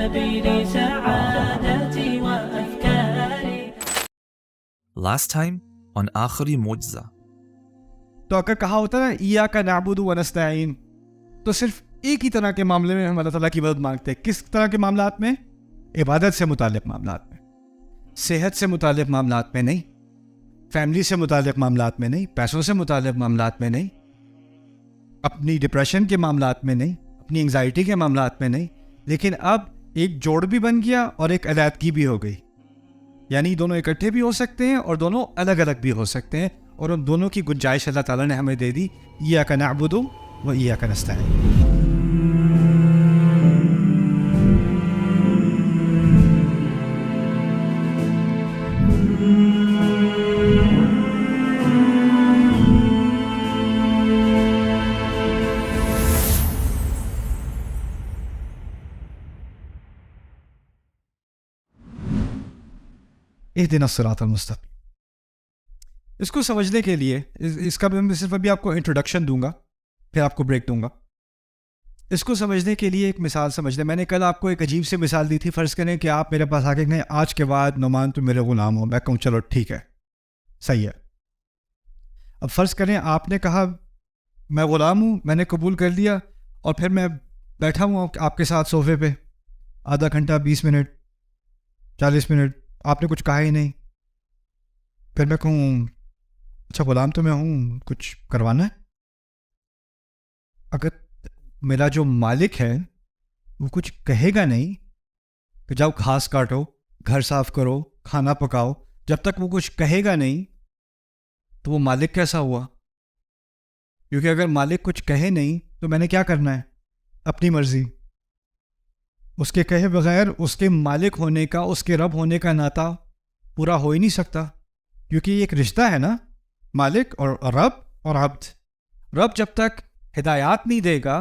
سبيل سعادتي وأفكاري. Last time on آخری معجزہ. تو اگر کہا ہوتا نا ایاک نعبد و نستعین، تو صرف ایک ہی طرح کے معاملے میں ہم اللہ تعالیٰ کی مدد مانگتے ہیں. کس طرح کے معاملات میں؟ عبادت سے متعلق معاملات میں، صحت سے متعلق معاملات میں نہیں، فیملی سے متعلق معاملات میں نہیں، پیسوں سے متعلق معاملات میں نہیں، اپنی ڈپریشن کے معاملات میں نہیں، اپنی انگزائٹی کے معاملات میں نہیں. لیکن اب ایک جوڑ بھی بن گیا اور ایک علیحدگی بھی ہو گئی. یعنی دونوں اکٹھے بھی ہو سکتے ہیں اور دونوں الگ الگ بھی ہو سکتے ہیں، اور ان دونوں کی گنجائش اللہ تعالیٰ نے ہمیں دے دی. ایاک نعبد و ایاک نستعین. اہدنا الصراط المستقیم. اس کو سمجھنے کے لیے اس کا میں صرف ابھی آپ کو انٹروڈکشن دوں گا، پھر آپ کو بریک دوں گا. اس کو سمجھنے کے لیے ایک مثال سمجھ لیں. میں نے کل آپ کو ایک عجیب سی مثال دی تھی. فرض کریں کہ آپ میرے پاس آ کے کہیں آج کے بعد نعمان تو میرے غلام ہو. میں کہوں چلو ٹھیک ہے، صحیح ہے. اب فرض کریں آپ نے کہا میں غلام ہوں، میں نے قبول کر لیا، اور پھر میں بیٹھا ہوں آپ کے ساتھ صوفے پہ آدھا گھنٹہ، 20 منٹ، 40 منٹ، آپ نے کچھ کہا ہی نہیں. پھر میں کہوں اچھا غلام تو میں ہوں، کچھ کروانا ہے؟ اگر میرا جو مالک ہے وہ کچھ کہے گا نہیں کہ جاؤ گھاس کاٹو، گھر صاف کرو، کھانا پکاؤ، جب تک وہ کچھ کہے گا نہیں تو وہ مالک کیسا ہوا؟ کیونکہ اگر مالک کچھ کہے نہیں تو میں نے کیا کرنا ہے؟ اپنی مرضی. اس کے کہے بغیر اس کے مالک ہونے کا، اس کے رب ہونے کا ناطہ پورا ہو ہی نہیں سکتا. کیونکہ یہ ایک رشتہ ہے نا، مالک اور رب اور عبد. رب جب تک ہدایات نہیں دے گا،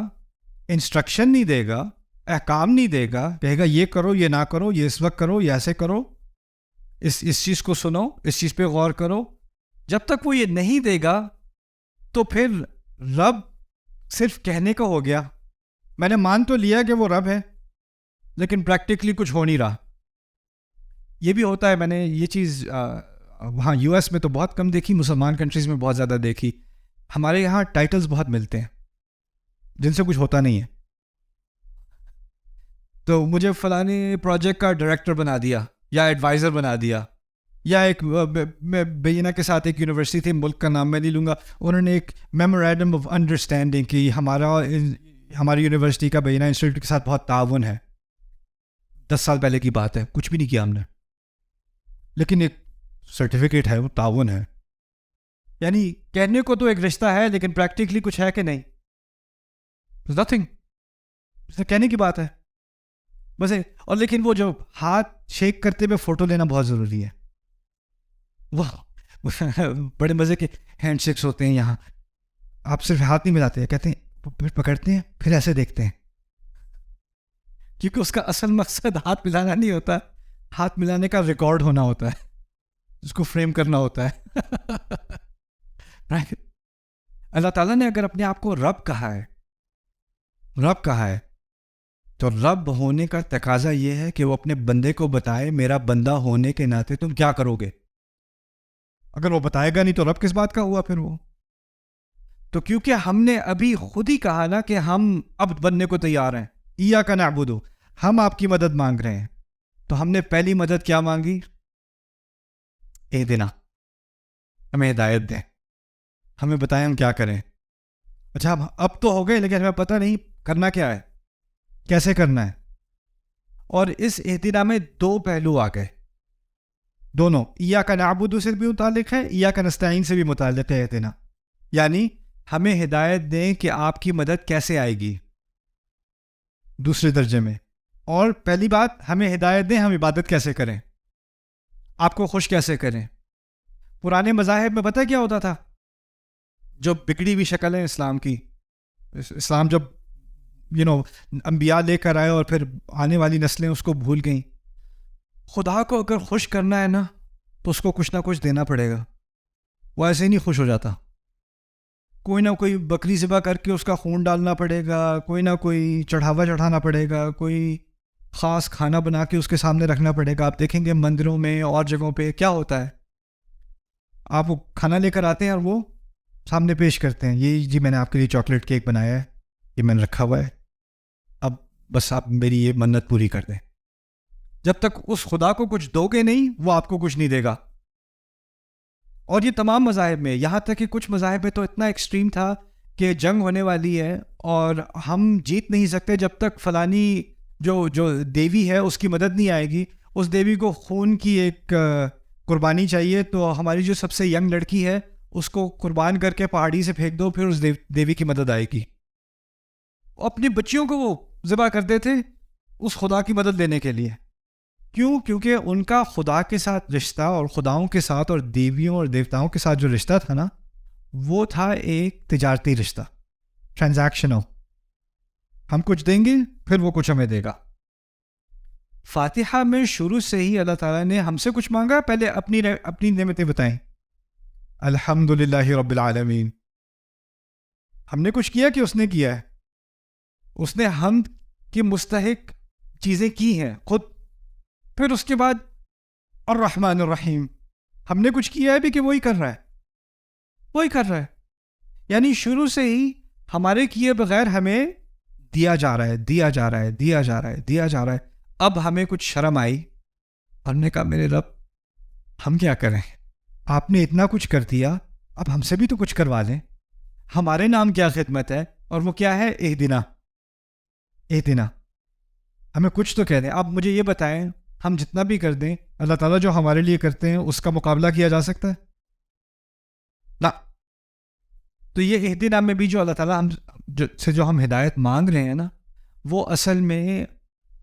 انسٹرکشن نہیں دے گا، احکام نہیں دے گا، کہے گا یہ کرو، یہ نہ کرو، یہ اس وقت کرو، یہ ایسے کرو، اس چیز کو سنو، اس چیز پہ غور کرو، جب تک وہ یہ نہیں دے گا تو پھر رب صرف کہنے کا ہو گیا. میں نے مان تو لیا کہ وہ رب ہے، لیکن پریکٹیکلی کچھ ہو نہیں رہا. یہ بھی ہوتا ہے. میں نے یہ چیز وہاں یو ایس میں تو بہت کم دیکھی، مسلمان کنٹریز میں بہت زیادہ دیکھی. ہمارے یہاں ٹائٹلز بہت ملتے ہیں جن سے کچھ ہوتا نہیں ہے. تو مجھے فلانے پروجیکٹ کا ڈائریکٹر بنا دیا، یا ایڈوائزر بنا دیا، یا ایک میں بینہ کے ساتھ ایک یونیورسٹی تھی، ملک کا نام میں نہیں لوں گا، انہوں نے ایک میمورینڈم آف انڈرسٹینڈنگ کی ہماری یونیورسٹی کا بینہ انسٹیٹیوٹ کے ساتھ بہت تعاون ہے. 10 سال پہلے کی بات ہے، کچھ بھی نہیں کیا ہم نے، لیکن ایک سرٹیفکیٹ ہے، وہ تعاون ہے. یعنی کہنے کو تو ایک رشتہ ہے، لیکن پریکٹیکلی کچھ ہے کہ نہیں؟ نتھنگ. کہنے کی بات ہے بس. اور لیکن وہ جو ہاتھ شیک کرتے ہوئے فوٹو لینا بہت ضروری ہے. وہ بڑے مزے کے ہینڈ شیکس ہوتے ہیں یہاں. آپ صرف ہاتھ نہیں ملاتے ہیں، کہتے ہیں پھر پکڑتے ہیں، پھر ایسے دیکھتے ہیں، کیونکہ اس کا اصل مقصد ہاتھ ملانا نہیں ہوتا. ہاتھ ملانے کا ریکارڈ ہونا ہوتا ہے، اس کو فریم کرنا ہوتا ہے. اللہ تعالیٰ نے اگر اپنے آپ کو رب کہا ہے تو رب ہونے کا تقاضا یہ ہے کہ وہ اپنے بندے کو بتائے. میرا بندہ ہونے کے ناطے تم کیا کرو گے؟ اگر وہ بتائے گا نہیں تو رب کس بات کا ہوا پھر وہ؟ تو کیونکہ ہم نے ابھی خود ہی کہا نا کہ ہم عبد بننے کو تیار ہیں. ایاک نعبد، ہم آپ کی مدد مانگ رہے ہیں. تو ہم نے پہلی مدد کیا مانگی؟ اہدنا، ہمیں ہدایت دیں، ہمیں بتائیں ہم کیا کریں. اچھا اب تو ہو گئے، لیکن ہمیں پتہ نہیں کرنا کیا ہے، کیسے کرنا ہے. اور اس اہدنا میں 2 پہلو آ گئے. دونوں ایاک نعبد سے بھی متعلق ہے، ایاک نستعین سے بھی متعلق ہے اہدنا. یعنی ہمیں ہدایت دیں کہ آپ کی مدد کیسے آئے گی، دوسرے درجے میں. اور پہلی بات، ہمیں ہدایت دیں ہم عبادت کیسے کریں، آپ کو خوش کیسے کریں. پرانے مذاہب میں پتہ کیا ہوتا تھا؟ جو بگڑی ہوئی شکل ہے اسلام کی، اسلام جب انبیاء لے کر آئے اور پھر آنے والی نسلیں اس کو بھول گئیں. خدا کو اگر خوش کرنا ہے نا تو اس کو کچھ نہ کچھ دینا پڑے گا. وہ ایسے ہی نہیں خوش ہو جاتا. کوئی نہ کوئی بکری ذبح کر کے اس کا خون ڈالنا پڑے گا، کوئی نہ کوئی چڑھاوا چڑھانا پڑے گا، کوئی خاص کھانا بنا کے اس کے سامنے رکھنا پڑے گا. آپ دیکھیں گے مندروں میں اور جگہوں پہ کیا ہوتا ہے, آپ وہ کھانا لے کر آتے ہیں اور وہ سامنے پیش کرتے ہیں, یہ جی میں نے آپ کے لیے چاکلیٹ کیک بنایا ہے, یہ میں نے رکھا ہوا ہے, اب بس آپ میری یہ منت پوری کر دیں. جب تک اس خدا کو کچھ دو گے نہیں وہ آپ کو کچھ نہیں دے گا. اور یہ تمام مذاہب میں, یہاں تک کہ کچھ مذاہب میں تو اتنا ایکسٹریم تھا کہ جنگ ہونے والی ہے اور ہم جیت نہیں سکتے جب تک فلانی جو دیوی ہے اس کی مدد نہیں آئے گی. اس دیوی کو خون کی ایک قربانی چاہیے, تو ہماری جو سب سے ینگ لڑکی ہے اس کو قربان کر کے پہاڑی سے پھینک دو, پھر اس دیوی کی مدد آئے گی. اپنی بچیوں کو وہ ذبح کر دیتے اس خدا کی مدد لینے کے لیے. کیوں؟ کیونکہ ان کا خدا کے ساتھ رشتہ اور خداؤں کے ساتھ اور دیویوں اور دیوتاؤں کے ساتھ جو رشتہ تھا نا, وہ تھا ایک تجارتی رشتہ, ٹرانزیکشنل. ہم کچھ دیں گے پھر وہ کچھ ہمیں دے گا. فاتحہ میں شروع سے ہی اللہ تعالیٰ نے ہم سے کچھ مانگا؟ پہلے اپنی نعمتیں بتائیں. الحمدللہ رب العالمین. ہم نے کچھ کیا کہ اس نے کیا ہے؟ اس نے حمد کی مستحق چیزیں کی ہیں خود. پھر اس کے بعد الرحمن الرحیم. ہم نے کچھ کیا ہے بھی کہ وہی کر رہا ہے, وہی کر رہا ہے. یعنی شروع سے ہی ہمارے کیے بغیر ہمیں دیا جا رہا ہے, دیا جا رہا ہے, دیا جا رہا ہے, دیا جا رہا ہے. اب ہمیں کچھ شرم آئی, ہم نے کہا میرے رب ہم کیا کریں, آپ نے اتنا کچھ کر دیا, اب ہم سے بھی تو کچھ کروا لیں. ہمارے نام کیا خدمت ہے, اور وہ کیا ہے, اہدنا. اہدنا, ہمیں کچھ تو کہہ دیں. آپ مجھے یہ بتائیں, ہم جتنا بھی کر دیں اللہ تعالیٰ جو ہمارے لیے کرتے ہیں اس کا مقابلہ کیا جا سکتا ہے؟ نہ. تو یہ اہدنا میں بھی جو اللہ تعالیٰ جو ہم ہدایت مانگ رہے ہیں نا, وہ اصل میں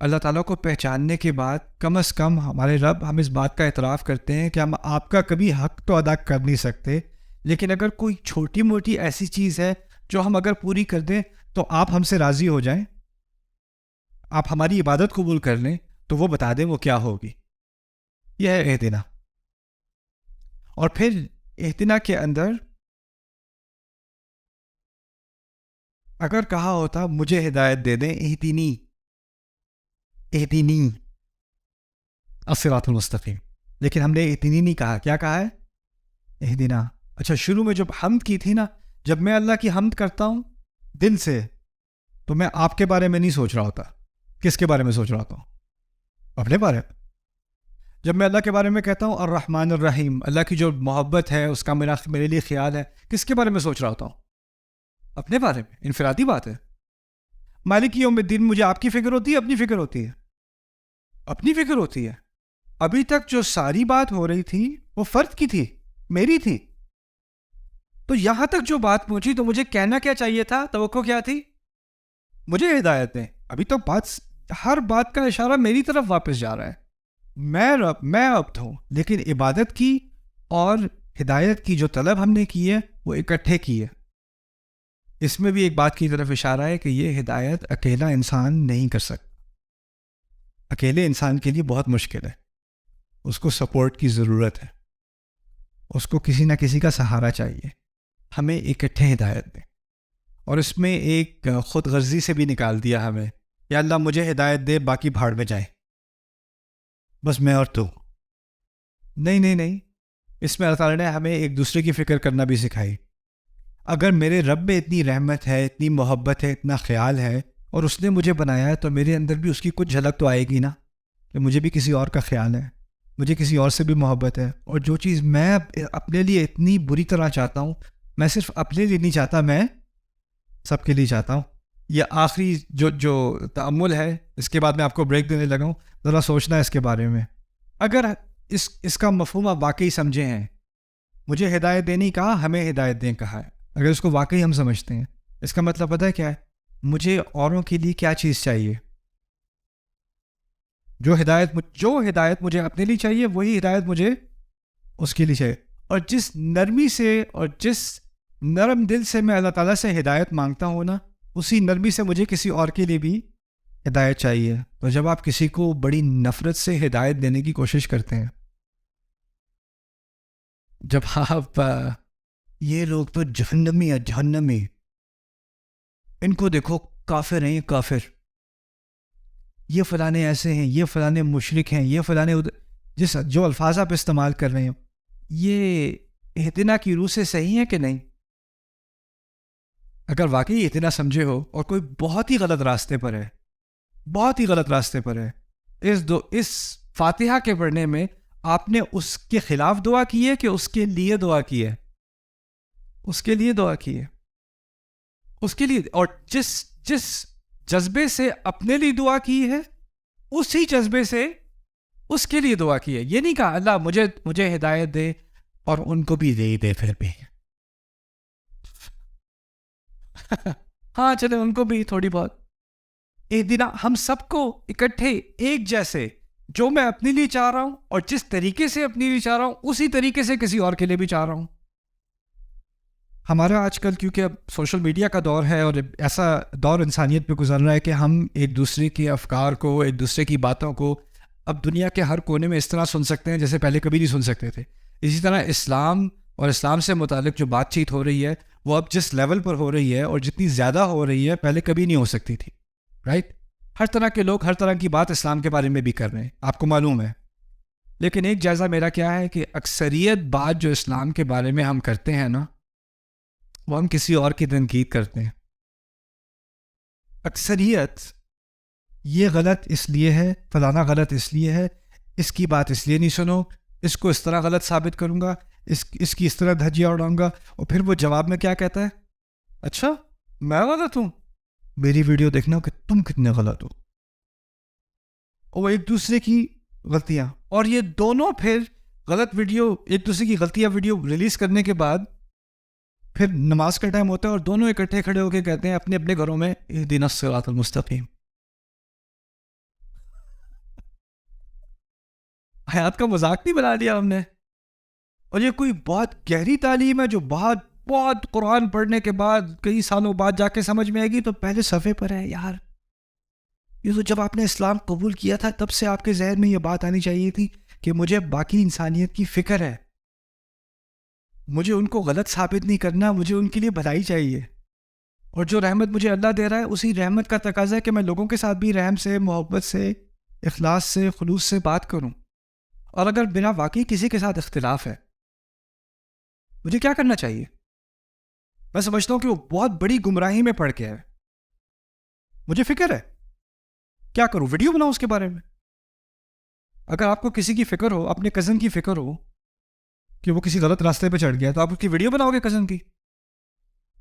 اللہ تعالیٰ کو پہچاننے کے بعد کم از کم ہمارے رب ہم اس بات کا اعتراف کرتے ہیں کہ ہم آپ کا کبھی حق تو ادا کر نہیں سکتے, لیکن اگر کوئی چھوٹی موٹی ایسی چیز ہے جو ہم اگر پوری کر دیں تو آپ ہم سے راضی ہو جائیں, آپ ہماری عبادت قبول کر لیں, تو وہ بتا دیں وہ کیا ہوگی. یہ ہے اہدنا. اور پھر اہدنا کے اندر اگر کہا ہوتا مجھے ہدایت دے دیں, اہدنی اہدنی الصراط المستقیم, لیکن ہم نے اہدنی نہیں کہا. کیا کہا ہے؟ اہدنا. اچھا, شروع میں جب حمد کی تھی نا, جب میں اللہ کی حمد کرتا ہوں دل سے, تو میں آپ کے بارے میں نہیں سوچ رہا ہوتا. کس کے بارے میں سوچ رہا ہوتا ہوں؟ اپنے بارے میں. جب میں اللہ کے بارے میں کہتا ہوں الرحمن الرحیم, اللہ کی جو محبت ہے اس کا میرے لیے خیال ہے, کس کے بارے میں سوچ رہا ہوتا ہوں؟ اپنے بارے میں. انفرادی بات ہے. مالک یوم الدین, مجھے آپ کی فکر ہوتی ہے؟ اپنی فکر ہوتی ہے. اپنی فکر ہوتی ہے. ابھی تک جو ساری بات ہو رہی تھی وہ فرد کی تھی, میری تھی. تو یہاں تک جو بات پہنچی تو مجھے کہنا کیا چاہیے تھا؟ توقع کیا تھی؟ مجھے ہدایت دیں. ابھی تو ہر بات کا اشارہ میری طرف واپس جا رہا ہے. میں عبد ہوں, لیکن عبادت کی اور ہدایت کی جو طلب ہم نے کی ہے وہ اکٹھے کی ہے. اس میں بھی ایک بات کی طرف اشارہ ہے کہ یہ ہدایت اکیلا انسان نہیں کر سکتا. اکیلے انسان کے لیے بہت مشکل ہے, اس کو سپورٹ کی ضرورت ہے, اس کو کسی نہ کسی کا سہارا چاہیے. ہمیں اکٹھے ہدایت دیں. اور اس میں ایک خود غرضی سے بھی نکال دیا ہمیں, یا اللہ مجھے ہدایت دے باقی بھاڑ میں جائیں, بس میں اور تو. نہیں. اس میں اللہ تعالیٰ نے ہمیں ایک دوسرے کی فکر کرنا بھی سکھائی. اگر میرے رب میں اتنی رحمت ہے, اتنی محبت ہے, اتنا خیال ہے, اور اس نے مجھے بنایا ہے, تو میرے اندر بھی اس کی کچھ جھلک تو آئے گی نا, کہ مجھے بھی کسی اور کا خیال ہے, مجھے کسی اور سے بھی محبت ہے. اور جو چیز میں اپنے لیے اتنی بری طرح چاہتا ہوں, میں صرف اپنے لیے نہیں چاہتا, میں سب کے لیے چاہتا ہوں. یہ آخری جو تأمل ہے, اس کے بعد میں آپ کو بریک دینے لگا ہوں, ذرا سوچنا ہے اس کے بارے میں. اگر اس کا مفہوم آپ واقعی سمجھے ہیں, مجھے ہدایت دینی کہا, ہمیں ہدایت دیں کہا ہے, اگر اس کو واقعی ہم سمجھتے ہیں, اس کا مطلب پتہ ہے کیا ہے؟ مجھے اوروں کے لیے کیا چیز چاہیے؟ جو ہدایت مجھے اپنے لیے چاہیے, وہی ہدایت مجھے اس کے لیے چاہیے. اور جس نرمی سے اور جس نرم دل سے میں اللہ تعالیٰ سے ہدایت مانگتا ہوں نا, اسی نرمی سے مجھے کسی اور کے لیے بھی ہدایت چاہیے. تو جب آپ کسی کو بڑی نفرت سے ہدایت دینے کی کوشش کرتے ہیں, جب آپ یہ لوگ تو جہنمی, ان کو دیکھو کافر ہیں, یہ کافر, یہ فلانے ایسے ہیں، یہ فلانے مشرک ہیں، یہ فلانے جس جو الفاظ آپ استعمال کر رہے ہیں یہ اہتنا کی روح سے صحیح ہے کہ نہیں؟ اگر واقعی اتنا سمجھے ہو اور کوئی بہت ہی غلط راستے پر ہے، بہت ہی غلط راستے پر ہے، اس فاتحہ کے پڑھنے میں آپ نے اس کے خلاف دعا کی ہے کہ اس کے لیے دعا کی ہے؟ اس کے لیے دعا کی ہے، اس کے لیے، اور جس جذبے سے اپنے لیے دعا کی ہے اسی جذبے سے اس کے لیے دعا کی ہے. یہ نہیں کہا اللہ مجھے ہدایت دے اور ان کو بھی دے پھر بھی ہاں چلے ان کو بھی تھوڑی بہت. ایک دن ہم سب کو اکٹھے ایک جیسے، جو میں اپنے لیے چاہ رہا ہوں اور جس طریقے سے اپنے لیے چاہ رہا ہوں اسی طریقے سے کسی اور کے لیے بھی چاہ رہا ہوں. ہمارا آج کل کیونکہ اب سوشل میڈیا کا دور ہے اور ایسا دور انسانیت پہ گزر رہا ہے کہ ہم ایک دوسرے کے افکار کو، ایک دوسرے کی باتوں کو اب دنیا کے ہر کونے میں اس طرح سن سکتے ہیں جیسے پہلے کبھی نہیں سن سکتے تھے. اسی طرح اسلام اور اسلام سے متعلق جو بات چیت ہو رہی ہے وہ اب جس لیول پر ہو رہی ہے اور جتنی زیادہ ہو رہی ہے پہلے کبھی نہیں ہو سکتی تھی. رائٹ؟ ہر طرح کے لوگ ہر طرح کی بات اسلام کے بارے میں بھی کر رہے ہیں، آپ کو معلوم ہے. لیکن ایک جائزہ میرا کیا ہے کہ اکثریت بات جو اسلام کے بارے میں ہم کرتے ہیں نا، وہ ہم کسی اور کی تنقید کرتے ہیں. اکثریت یہ غلط اس لیے ہے، فلانا غلط اس لیے ہے، اس کی بات اس لیے نہیں سنو، اس کو اس طرح غلط ثابت کروں گا، اس کی اس طرح دھجیاں اڑاؤں گا. اور پھر وہ جواب میں کیا کہتا ہے؟ اچھا میں غلط ہوں، میری ویڈیو دیکھنا کہ تم کتنے غلط ہو. اور وہ ایک دوسرے کی غلطیاں، اور یہ دونوں پھر غلط ویڈیو، ایک دوسرے کی غلطیاں ویڈیو ریلیز کرنے کے بعد پھر نماز کا ٹائم ہوتا ہے اور دونوں اکٹھے کھڑے ہو کے کہتے ہیں اپنے اپنے گھروں میں اہدنا الصراط المستقیم. حیات کا مذاق نہیں بنا لیا ہم نے؟ اور یہ کوئی بہت گہری تعلیم ہے جو بہت قرآن پڑھنے کے بعد کئی سالوں بعد جا کے سمجھ میں آئے گی. تو پہلے صفحے پر ہے یار. یہ تو جب آپ نے اسلام قبول کیا تھا تب سے آپ کے ذہن میں یہ بات آنی چاہیے تھی کہ مجھے باقی انسانیت کی فکر ہے، مجھے ان کو غلط ثابت نہیں کرنا، مجھے ان کے لیے بھلائی چاہیے. اور جو رحمت مجھے اللہ دے رہا ہے اسی رحمت کا تقاضا ہے کہ میں لوگوں کے ساتھ بھی رحم سے، محبت سے، اخلاص سے، خلوص سے بات کروں. اور اگر بنا واقعی کسی کے ساتھ اختلاف ہے مجھے کیا کرنا چاہیے؟ میں سمجھتا ہوں کہ وہ بہت بڑی گمراہی میں پڑ کے ہے. مجھے فکر ہے، کیا کروں؟ ویڈیو بناؤں اس کے بارے میں. اگر آپ کو کسی کی فکر ہو، اپنے کزن کی فکر ہو کہ وہ کسی غلط راستے پہ چڑھ گیا تو آپ اس کی ویڈیو بناؤ گے کزن کی.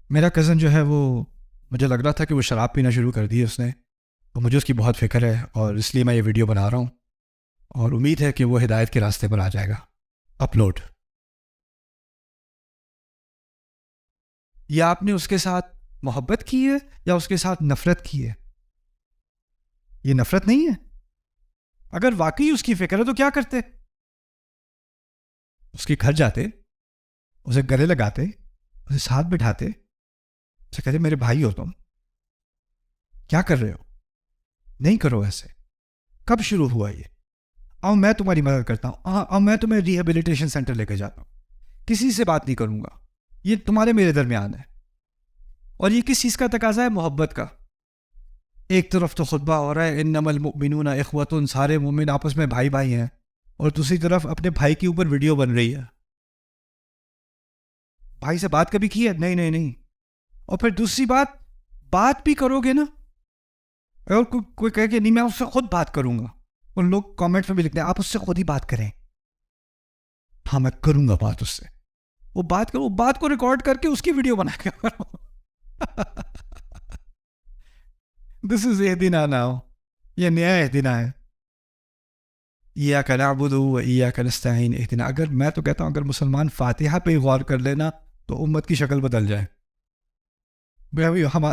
میرا کزن جو ہے وہ مجھے لگ رہا تھا کہ وہ شراب پینا شروع کر دی ہے اس نے، تو مجھے اس کی بہت فکر ہے اور اس لیے میں یہ ویڈیو بنا رہا ہوں اور امید ہے کہ وہ ہدایت کے راستے پر آ جائے گا. اپلوڈ. یا آپ نے اس کے ساتھ محبت کی ہے یا اس کے ساتھ نفرت کی ہے؟ یہ نفرت نہیں ہے. اگر واقعی اس کی فکر ہے تو کیا کرتے؟ اس کے گھر جاتے، اسے گلے لگاتے، اسے ساتھ بٹھاتے، اسے کہتے میرے بھائی ہو تم، کیا کر رہے ہو؟ نہیں کرو ایسے. کب شروع ہوا یہ؟ اب میں تمہاری مدد کرتا ہوں، اب میں تمہیں ریہیبلیٹیشن سینٹر لے کے جاتا ہوں، کسی سے بات نہیں کروں گا، یہ تمہارے میرے درمیان ہے. اور یہ کس چیز کا تقاضا ہے؟ محبت کا. ایک طرف تو خطبہ ہو رہا ہے انما المؤمنون اخوۃ، سارے مومن آپس میں بھائی بھائی ہیں، اور دوسری طرف اپنے بھائی کے اوپر ویڈیو بن رہی ہے. بھائی سے بات کبھی کی ہے؟ نہیں. اور پھر دوسری بات بھی کرو گے نا، اور کوئی کہے کہ نہیں میں اس سے خود بات کروں گا، ان لوگ کامنٹ میں بھی لکھتے ہیں آپ اس سے خود ہی بات کریں. ہاں میں کروں گا بات اس سے. وہ بات کرو، بات کو ریکارڈ کر کے اس کی ویڈیو بنا کے کرو. دس از اہدنا ناؤ. یہ نیا اہدنا ہے. ایاک نعبد و ایاک نستعین اہدنا. اگر میں تو کہتا ہوں اگر مسلمان فاتحہ پہ غور کر لینا تو امت کی شکل بدل جائے،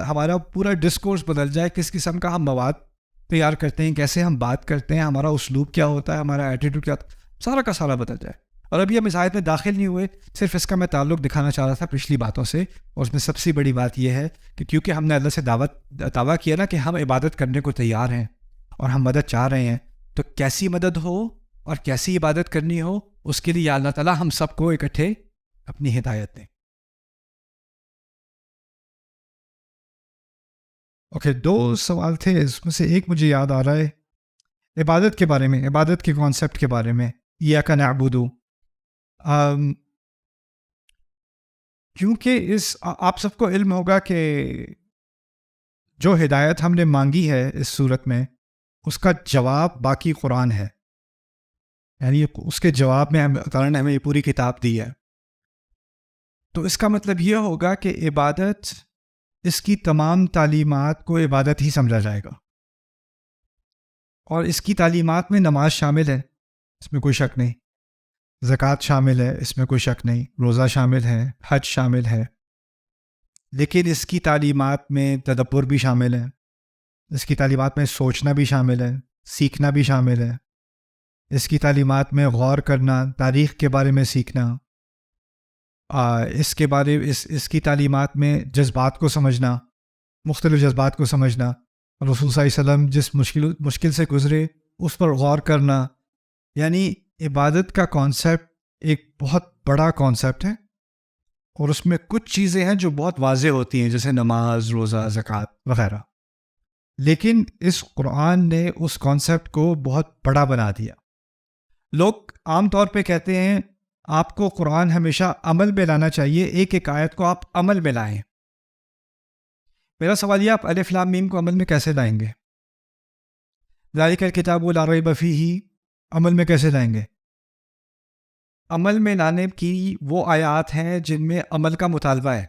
ہمارا پورا ڈسکورس بدل جائے، کس قسم کا ہم مواد تیار کرتے ہیں، کیسے ہم بات کرتے ہیں، ہمارا اسلوب کیا ہوتا ہے، ہمارا ایٹیٹیوڈ کیا ہوتا ہے، سارا کا سارا بدل جائے. اور ابھی ہم اس آیت میں داخل نہیں ہوئے، صرف اس کا میں تعلق دکھانا چاہ رہا تھا پچھلی باتوں سے. اور اس میں سب سے بڑی بات یہ ہے کہ کیونکہ ہم نے اللہ سے دعویٰ کیا نا کہ ہم عبادت کرنے کو تیار ہیں اور ہم مدد چاہ رہے ہیں، تو کیسی مدد ہو اور کیسی عبادت کرنی ہو اس کے لیے یا اللہ تعالیٰ ہم سب کو اکٹھے اپنی ہدایت دیں. اوکے، 2 سوال تھے، اس میں سے ایک مجھے یاد آ رہا ہے عبادت کے بارے میں، عبادت کے کانسیپٹ کے بارے میں، ایاک نعبد، کیونکہ آپ سب کو علم ہوگا کہ جو ہدایت ہم نے مانگی ہے اس صورت میں، اس کا جواب باقی قرآن ہے. یعنی اس کے جواب میں اللہ تعالیٰ نے ہمیں یہ پوری کتاب دی ہے. تو اس کا مطلب یہ ہوگا کہ عبادت، اس کی تمام تعلیمات کو عبادت ہی سمجھا جائے گا. اور اس کی تعلیمات میں نماز شامل ہے، اس میں کوئی شک نہیں. زکوٰۃ شامل ہے، اس میں کوئی شک نہیں. روزہ شامل ہے، حج شامل ہے. لیکن اس کی تعلیمات میں تدبر بھی شامل ہے، اس کی تعلیمات میں سوچنا بھی شامل ہے، سیکھنا بھی شامل ہے. اس کی تعلیمات میں غور کرنا، تاریخ کے بارے میں سیکھنا، اس کی تعلیمات میں جذبات کو سمجھنا، مختلف جذبات کو سمجھنا، رسول صلی اللہ علیہ وسلم جس مشکل سے گزرے اس پر غور کرنا. یعنی عبادت کا کانسیپٹ ایک بہت بڑا کانسیپٹ ہے، اور اس میں کچھ چیزیں ہیں جو بہت واضح ہوتی ہیں، جیسے نماز، روزہ، زکوٰۃ وغیرہ. لیکن اس قرآن نے اس کانسیپٹ کو بہت بڑا بنا دیا. لوگ عام طور پہ کہتے ہیں آپ کو قرآن ہمیشہ عمل میں لانا چاہیے، ایک ایک آیت کو آپ عمل میں لائیں. میرا سوال یہ، آپ الف لام میم کو عمل میں کیسے لائیں گے؟ ذالک الکتاب لا ریب فیہ عمل میں کیسے لائیں گے؟ عمل میں لانے کی وہ آیات ہیں جن میں عمل کا مطالبہ ہے،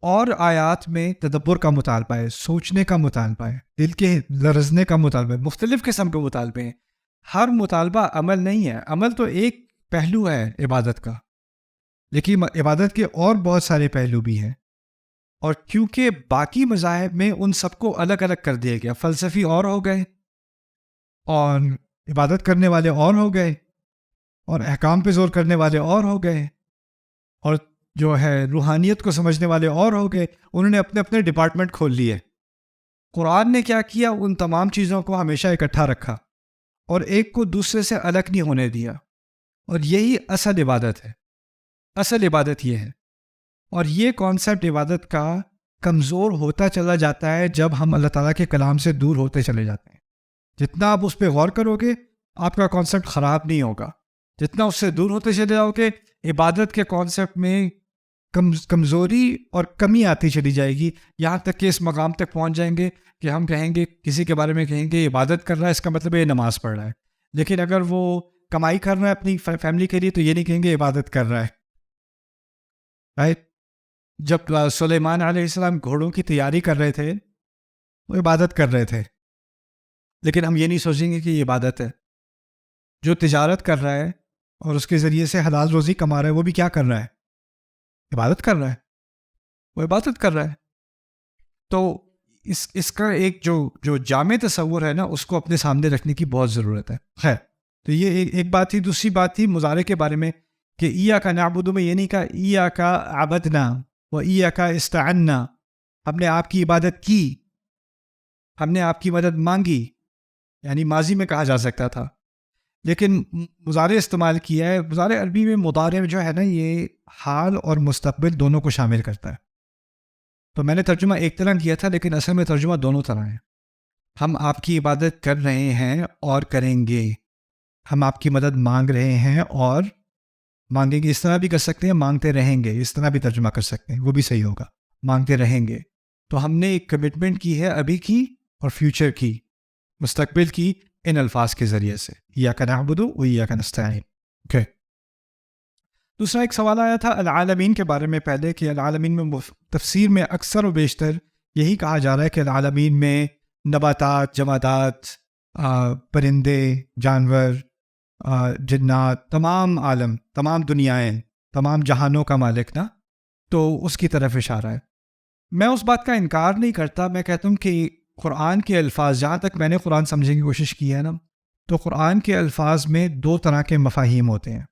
اور آیات میں تدبر کا مطالبہ ہے، سوچنے کا مطالبہ ہے، دل کے لرزنے کا مطالبہ ہے، مختلف قسم کے مطالبے ہیں. ہر مطالبہ عمل نہیں ہے. عمل تو ایک پہلو ہے عبادت کا، لیکن عبادت کے اور بہت سارے پہلو بھی ہیں. اور کیونکہ باقی مذاہب میں ان سب کو الگ الگ کر دیا گیا، فلسفی اور ہو گئے، اور عبادت کرنے والے اور ہو گئے، اور احکام پہ زور کرنے والے اور ہو گئے، اور جو ہے روحانیت کو سمجھنے والے اور ہو گئے. انہوں نے اپنے اپنے ڈپارٹمنٹ کھول لیے. قرآن نے کیا کیا؟ ان تمام چیزوں کو ہمیشہ اکٹھا رکھا اور ایک کو دوسرے سے الگ نہیں ہونے دیا. اور یہی اصل عبادت ہے. اصل عبادت یہ ہے. اور یہ کانسیپٹ عبادت کا کمزور ہوتا چلا جاتا ہے جب ہم اللہ تعالیٰ کے کلام سے دور ہوتے چلے جاتے ہیں. جتنا آپ اس پہ غور کرو گے آپ کا کانسیپٹ خراب نہیں ہوگا، جتنا اس سے دور ہوتے چلے جاؤ گے عبادت کے کانسیپٹ میں کمزوری اور کمی آتی چلی جائے گی، یہاں تک کہ اس مقام تک پہنچ جائیں گے کہ ہم کہیں گے، کسی کے بارے میں کہیں گے عبادت کر رہا ہے، اس کا مطلب یہ نماز پڑھ رہا ہے. لیکن اگر وہ کمائی کر رہا ہے اپنی فیملی کے لیے تو یہ نہیں کہیں گے عبادت کر رہا ہے. رائٹ؟ جب سلیمان علیہ السلام گھوڑوں کی تیاری کر رہے تھے وہ عبادت کر رہے تھے، لیکن ہم یہ نہیں سوچیں گے کہ یہ عبادت ہے. جو تجارت کر رہا ہے اور اس کے ذریعے سے حلال روزی کما رہا ہے وہ بھی کیا کر رہا ہے؟ عبادت کر رہا ہے. وہ عبادت کر رہا ہے. تو اس کا ایک جو جامع تصور ہے نا، اس کو اپنے سامنے رکھنے کی بہت ضرورت ہے. خیر، تو یہ ایک بات تھی. دوسری بات تھی مضارع کے بارے میں کہ ایاک نعبد میں یہ نہیں کہا ایاک عبدنا و ایاک استعنا. ہم نے آپ کی عبادت کی، ہم نے آپ کی مدد مانگی، یعنی ماضی میں کہا جا سکتا تھا، لیکن مضارع استعمال کیا ہے. مضارع عربی میں مضارع جو ہے نا یہ حال اور مستقبل دونوں کو شامل کرتا ہے. تو میں نے ترجمہ ایک طرح کیا تھا، لیکن اصل میں ترجمہ دونوں طرح ہے. ہم آپ کی عبادت کر رہے ہیں اور کریں گے. ہم آپ کی مدد مانگ رہے ہیں اور مانگیں گے. اس طرح بھی کر سکتے ہیں مانگتے رہیں گے، اس طرح بھی ترجمہ کر سکتے ہیں، وہ بھی صحیح ہوگا، مانگتے رہیں گے. تو ہم نے ایک کمٹمنٹ کی ہے ابھی کی اور فیوچر کی، مستقبل کی، ان الفاظ کے ذریعے سے ایاک نعبد و ایاک نستعین. اوکے. دوسرا ایک سوال آیا تھا العالمین کے بارے میں پہلے، کہ العالمین میں تفسیر میں اکثر و بیشتر یہی کہا جا رہا ہے کہ العالمین میں نباتات، جمادات، پرندے، جانور، جنات، تمام عالم، تمام دنیایں، تمام جہانوں کا مالک نا، تو اس کی طرف اشارہ ہے. میں اس بات کا انکار نہیں کرتا. میں کہتا ہوں کہ قرآن کے الفاظ، جہاں تک میں نے قرآن سمجھنے کی کوشش کی ہے نا، تو قرآن کے الفاظ میں دو طرح کے مفاہیم ہوتے ہیں.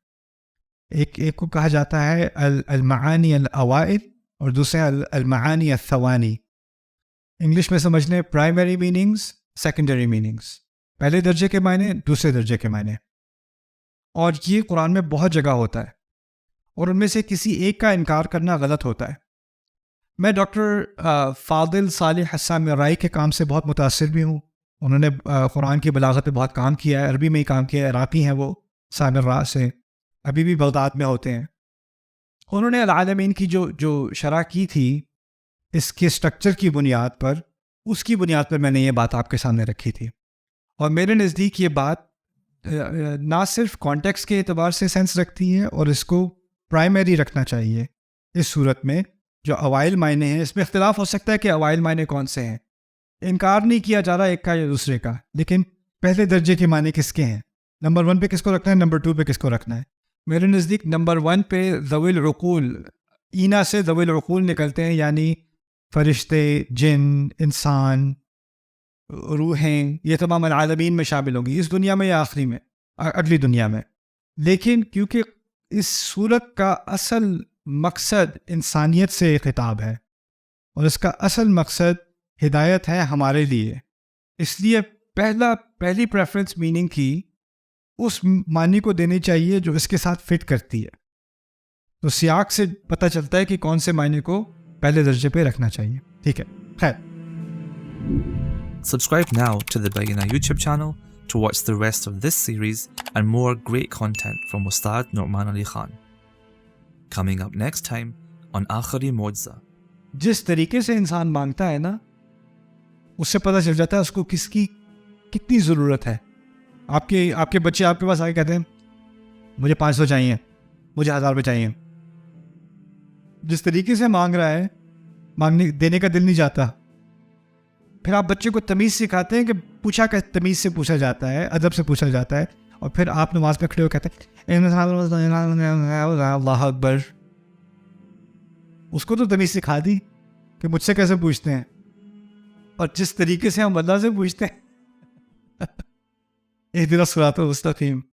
ایک کو کہا جاتا ہے المعانی الاوائل اور دوسرے المعانی الثوانی. انگلش میں سمجھ لیں پرائمری میننگز، سیکنڈری میننگز، پہلے درجے کے معنی، دوسرے درجے کے معنی. اور یہ قرآن میں بہت جگہ ہوتا ہے، اور ان میں سے کسی ایک کا انکار کرنا غلط ہوتا ہے. میں ڈاکٹر فاضل صالح حسان رائی کے کام سے بہت متاثر بھی ہوں، انہوں نے قرآن کی بلاغت پہ بہت کام کیا ہے، عربی میں ہی کام کیا ہے، عراقی ہیں وہ، صاحب الراس سے، ابھی بھی بغداد میں ہوتے ہیں. انہوں نے العالمین کی جو شرح کی تھی اس کے سٹرکچر کی بنیاد پر، اس کی بنیاد پر میں نے یہ بات آپ کے سامنے رکھی تھی. اور میرے نزدیک یہ بات نہ صرف کانٹیکس کے اعتبار سے سینس رکھتی ہے، اور اس کو پرائمری رکھنا چاہیے. اس صورت میں جو اوائل معنی ہیں، اس میں اختلاف ہو سکتا ہے کہ اوائل معنی کون سے ہیں، انکار نہیں کیا جا رہا ایک کا یا دوسرے کا، لیکن پہلے درجے کے معنی کس کے ہیں، نمبر 1 پہ کس کو رکھنا ہے، نمبر 2 پہ کس کو رکھنا ہے. میرے نزدیک نمبر 1 پہ ذوی العقول، اینا سے ذوی العقول نکلتے ہیں، یعنی فرشتے، جن، انسان، روحیں، یہ تمام العالمین میں شامل ہوں گی، اس دنیا میں یا آخری میں، اگلی دنیا میں. لیکن کیونکہ اس صورت کا اصل مقصد انسانیت سے خطاب ہے، اور اس کا اصل مقصد ہدایت ہے ہمارے لیے، اس لیے پہلی پریفرنس میننگ کی اس معنی کو دینی چاہیے جو اس کے ساتھ فٹ کرتی ہے. تو سیاق سے پتہ چلتا ہے کہ کون سے معنی کو پہلے درجے پہ رکھنا چاہیے. ٹھیک ہے، خیر. Subscribe now to the Bayyinah YouTube channel to watch the rest of this series and more great content from Ustad Nu'man Ali Khan. Coming up next time on Akhari Mojza. جس طریقے سے انسان مانگتا ہے نا، اس سے پتہ چل جاتا ہے اس کو کس کی کتنی ضرورت ہے. آپ کے بچے آپ کے پاس آ کے کہتے ہیں مجھے 500 چاہیے، مجھے 1000 روپے چاہیے. جس طریقے سے مانگ رہا ہے، دینے کا دل نہیں جاتا. پھر آپ بچے کو تمیز سکھاتے ہیں کہ پوچھا کہ تمیز سے پوچھا جاتا ہے، ادب سے پوچھا جاتا ہے، اور پھر آپ نماز پہ کھڑے ہو کہتے ہیں اللہ اکبر. اس کو تو تمیز سکھا دی کہ مجھ سے کیسے پوچھتے ہیں، اور جس طریقے سے ہم اللہ سے پوچھتے ہیں اہدنا الصراط المستقیم.